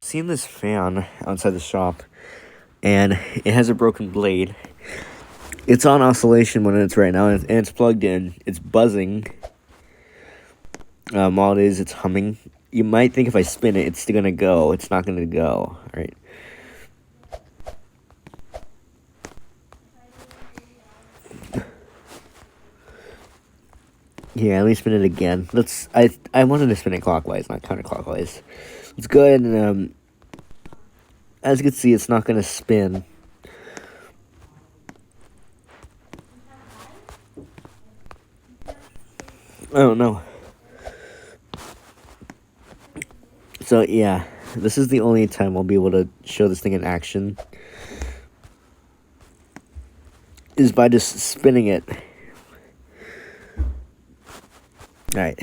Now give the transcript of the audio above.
Seen this fan outside the shop, and it has a broken blade. It's on oscillation when it's right now, and it's plugged in. It's buzzing. While it is, it's humming. You might think if I spin it, it's still gonna go. It's not gonna go. All right. Yeah, let me spin it again. I wanted to spin it clockwise, not counterclockwise. Let's go ahead and as you can see, it's not gonna spin. I don't know. So yeah, this is the only time I'll be able to show this thing in action. Is by just spinning it. Alright.